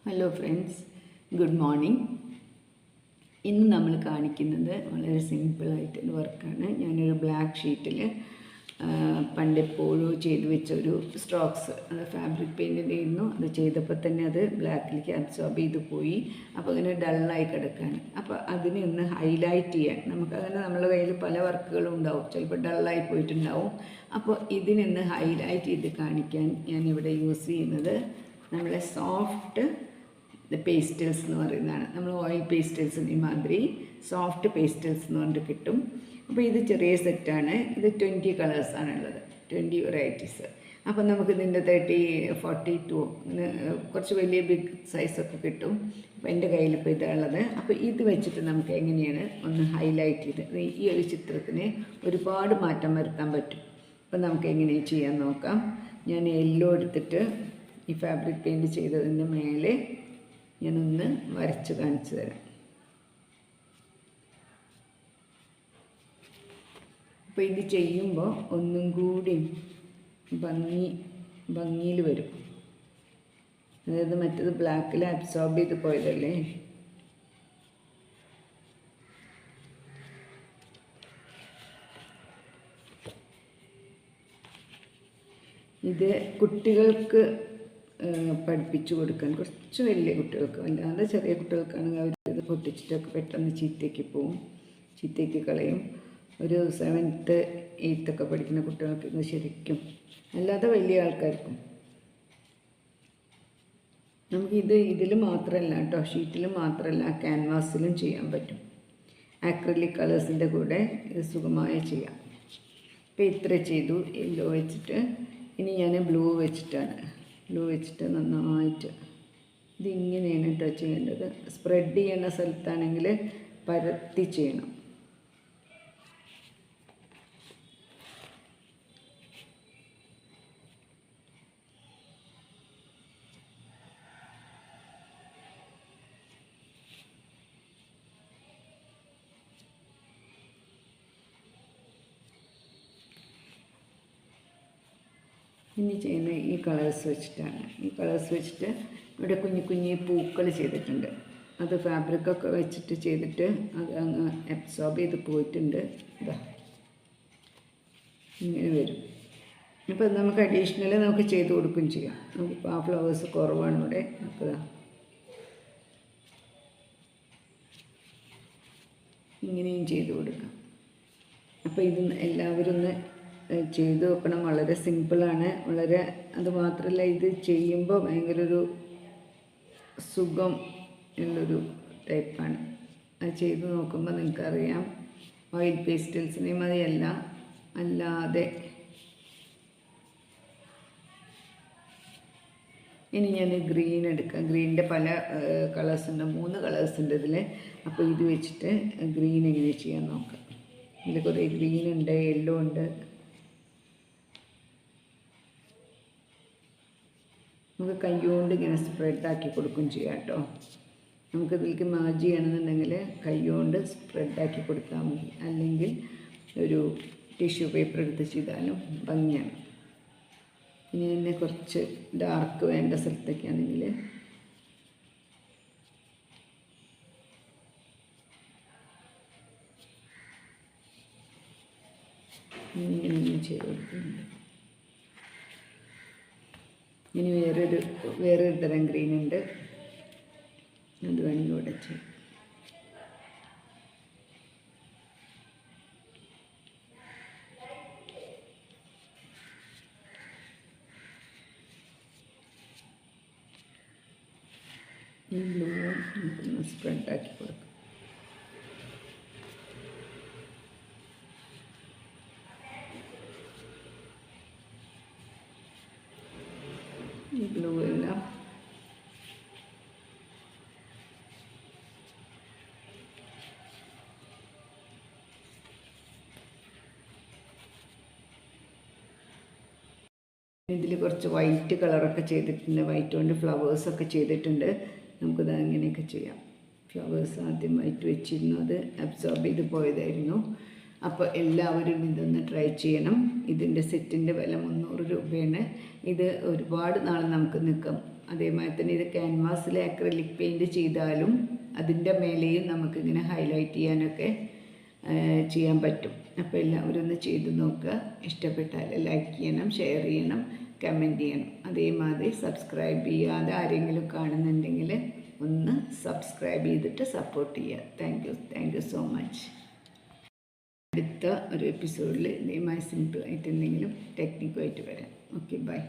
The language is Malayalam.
Hello friends, good morning. ഇന്ന് നമ്മൾ കാണിക്കുന്നത് വളരെ സിമ്പിളായിട്ടൊരു വർക്കാണ്. ഞാനൊരു ബ്ലാക്ക് ഷീറ്റിൽ പണ്ടെപ്പോഴും ചെയ്തു വെച്ചൊരു സ്ട്രോക്സ്, അത് ഫാബ്രിക് പെയിൻറ്റിൻ്റെ ആയിരുന്നു. അത് ചെയ്തപ്പോൾ തന്നെ അത് ബ്ലാക്കിലേക്ക് അബ്സോർബ് ചെയ്ത് പോയി. അപ്പോൾ അങ്ങനെ ഡള്ളായി കിടക്കുകയാണ്. അപ്പോൾ അതിനെ ഒന്ന് ഹൈലൈറ്റ് ചെയ്യാൻ നമുക്കങ്ങനെ നമ്മുടെ കയ്യിൽ പല വർക്കുകളും ഉണ്ടാവും, ചിലപ്പോൾ ഡള്ളായി പോയിട്ടുണ്ടാവും. അപ്പോൾ ഇതിനൊന്ന് ഹൈലൈറ്റ് ചെയ്ത് കാണിക്കാൻ ഞാനിവിടെ യൂസ് ചെയ്യുന്നത് നമ്മളെ സോഫ്റ്റ് പേസ്റ്റൽസ് എന്ന് പറയുന്നതാണ്. നമ്മൾ ഓയിൽ പേസ്റ്റൽസിന് മാതിരി സോഫ്റ്റ് പേസ്റ്റൽസ് എന്ന് പറഞ്ഞിട്ട് കിട്ടും. അപ്പോൾ ഇത് ചെറിയ സെറ്റാണ്. ഇത് 20 കളേഴ്സാണുള്ളത്, 20 വെറൈറ്റീസ്. അപ്പോൾ നമുക്ക് ഇതിൻ്റെ 30, 42 കുറച്ച് വലിയ ബിഗ് സൈസൊക്കെ കിട്ടും. അപ്പോൾ എൻ്റെ കയ്യിലിപ്പോൾ ഇതാണുള്ളത്. അപ്പോൾ ഇത് വെച്ചിട്ട് നമുക്ക് എങ്ങനെയാണ് ഒന്ന് ഹൈലൈറ്റ് ചെയ്ത് ഈ ഒരു ചിത്രത്തിന് ഒരുപാട് മാറ്റം വരുത്താൻ പറ്റും. അപ്പോൾ നമുക്ക് എങ്ങനെയാണ് ചെയ്യാൻ നോക്കാം. ഞാൻ യെല്ലോ എടുത്തിട്ട് ഈ ഫാബ്രിക് പെയിൻറ്റ് ചെയ്തതിൻ്റെ മേലെ ഞാനൊന്ന് വരച്ച് കാണിച്ചു തരാം. അപ്പോൾ ഇത് ചെയ്യുമ്പോൾ ഒന്നും കൂടി ഭംഗിയിൽ വരും. അതായത് മറ്റേത് ബ്ലാക്കിൽ അബ്സോർബ് ചെയ്ത് പോയതല്ലേ. ഇത് കുട്ടികൾക്ക് പഠിപ്പിച്ചു കൊടുക്കാൻ, കുറച്ച് വലിയ കുട്ടികൾക്ക്, അല്ലാതെ ചെറിയ കുട്ടികൾക്കാണെങ്കിൽ അവരിത് പൊട്ടിച്ചിട്ടൊക്കെ പെട്ടെന്ന് ചീത്തയ്ക്ക് കളയും. ഒരു 7th 8th പഠിക്കുന്ന കുട്ടികൾക്ക് ഇത് ശരിക്കും, അല്ലാതെ വലിയ ആൾക്കാർക്കും. നമുക്കിത് ഇതിൽ മാത്രമല്ല കേട്ടോ, ഷീറ്റിൽ മാത്രമല്ല, ക്യാൻവാസിലും ചെയ്യാൻ പറ്റും. ആക്രിലിക് കളേഴ്സിൻ്റെ കൂടെ ഇത് സുഖമായി ചെയ്യാം. ഇപ്പോൾ ഇത്ര ചെയ്തു യെല്ലോ വെച്ചിട്ട്. ഇനി ഞാൻ ബ്ലൂ വെച്ചിട്ട് നന്നായിട്ട് ഇതിങ്ങനെയാണ് കേട്ടോ ചെയ്യേണ്ടത്. സ്പ്രെഡ് ചെയ്യുന്ന സ്ഥലത്താണെങ്കിൽ പരത്തി ചെയ്യണം. ഇനി ചെയ്യുന്ന ഈ കളേഴ്സ് വെച്ചിട്ടാണ്. ഈ കളേഴ്സ് വെച്ചിട്ട് ഇവിടെ കുഞ്ഞു പൂക്കൾ ചെയ്തിട്ടുണ്ട്. അത് ഫാബ്രിക്കൊക്കെ വെച്ചിട്ട് ചെയ്തിട്ട് അത് അങ്ങ് അബ്സോർബ് ചെയ്ത് പോയിട്ടുണ്ട്. ഇതാ ഇങ്ങനെ വരും. അപ്പോൾ നമുക്ക് അഡീഷണൽ നമുക്ക് ചെയ്ത് കൊടുക്കുകയും ചെയ്യാം. നമുക്കിപ്പോൾ ആ ഫ്ലവേഴ്സ് കുറവാണ് ഇവിടെ. അപ്പോൾ ഇങ്ങനെയും ചെയ്ത് കൊടുക്കാം. അപ്പോൾ ഇത് എല്ലാവരും ഒന്ന് ചെയ്ത് നോക്കണം. വളരെ സിമ്പിളാണ്, വളരെ. അതുമാത്രമല്ല, ഇത് ചെയ്യുമ്പോൾ ഭയങ്കര ഒരു സുഖം ഉള്ളൊരു ടൈപ്പാണ്. അത് ചെയ്ത് നോക്കുമ്പോൾ നിങ്ങൾക്കറിയാം. ഓയിൽ പേസ്റ്റൽസിനെ മതിയല്ല, അല്ലാതെ. ഇനി ഞാൻ ഗ്രീൻ എടുക്കാം. ഗ്രീനിൻ്റെ പല കളേഴ്സുണ്ട്, 3 കളേഴ്സുണ്ട് ഇതിൽ. അപ്പോൾ ഇത് വെച്ചിട്ട് ഗ്രീൻ എങ്ങനെ ചെയ്യാൻ നോക്കാം. ഇതിൽ കുറേ ഗ്രീൻ ഉണ്ട്, യെല്ലോ ഉണ്ട്. നമുക്ക് കൈകൊണ്ട് ഇങ്ങനെ സ്പ്രെഡാക്കി കൊടുക്കുകയും ചെയ്യാം കേട്ടോ. നമുക്കിതിലേക്ക് മാജ് ചെയ്യണമെന്നുണ്ടെങ്കിൽ കൈകൊണ്ട് സ്പ്രെഡാക്കി കൊടുത്താൽ മതി. അല്ലെങ്കിൽ ഒരു ടിഷ്യൂ പേപ്പർ എടുത്ത് ചെയ്താലും ഭംഗിയാണ്. ഇനി തന്നെ കുറച്ച് ഡാർക്ക് വേണ്ട സ്ഥലത്തൊക്കെയാണെങ്കിൽ ഇങ്ങനെ ചെയ്ത് കൊടുക്കുന്നുണ്ട്. ഇനി വേറൊരു തരം ഗ്രീൻ ഉണ്ട്, അത് വേണമെങ്കിൽ ഇവിടെ ചെയ്യും. ഈ ബ്ലൂ നമുക്കൊന്ന് സ്പ്രെഡാക്കി കൊടുക്കാം. ഈ ബ്ലൂ എല്ലാം ഇതിൽ കുറച്ച് വൈറ്റ് കളറൊക്കെ ചെയ്തിട്ടുണ്ട്. വൈറ്റ് കൊണ്ട് ഫ്ലവേഴ്സൊക്കെ ചെയ്തിട്ടുണ്ട്. നമുക്കത് അങ്ങനെയൊക്കെ ചെയ്യാം. ഫ്ലവേഴ്സ് ആദ്യം വൈറ്റ് വെച്ചിരുന്നു, അത് അബ്സോർബ് ചെയ്ത് പോയതായിരുന്നു. അപ്പോൾ എല്ലാവരും ഇതൊന്ന് ട്രൈ ചെയ്യണം. ഇതിൻ്റെ സെറ്റിൻ്റെ വില 300 രൂപയാണ്. ഇത് ഒരുപാട് നാൾ നമുക്ക് നിൽക്കാം. അതേമാതിരി തന്നെ ഇത് ക്യാൻവാസിൽ അക്രിലിക് പെയിൻറ് ചെയ്താലും അതിൻ്റെ മേലെയും നമുക്കിങ്ങനെ ഹൈലൈറ്റ് ചെയ്യാനൊക്കെ ചെയ്യാൻ പറ്റും. അപ്പോൾ എല്ലാവരും ഒന്ന് ചെയ്ത് നോക്കുക. ഇഷ്ടപ്പെട്ടാൽ ലൈക്ക് ചെയ്യണം, ഷെയർ ചെയ്യണം, കമൻറ്റ് ചെയ്യണം. അതേമാതിരി സബ്സ്ക്രൈബ് ചെയ്യാതെ ആരെങ്കിലും കാണുന്നുണ്ടെങ്കിൽ ഒന്ന് സബ്സ്ക്രൈബ് ചെയ്തിട്ട് സപ്പോർട്ട് ചെയ്യുക. Thank you so much. അടുത്ത ഒരു എപ്പിസോഡിൽ ഇതേമായി സിമ്പിളായിട്ട് എന്തെങ്കിലും ടെക്നിക്കുമായിട്ട് വരാം. Okay, by.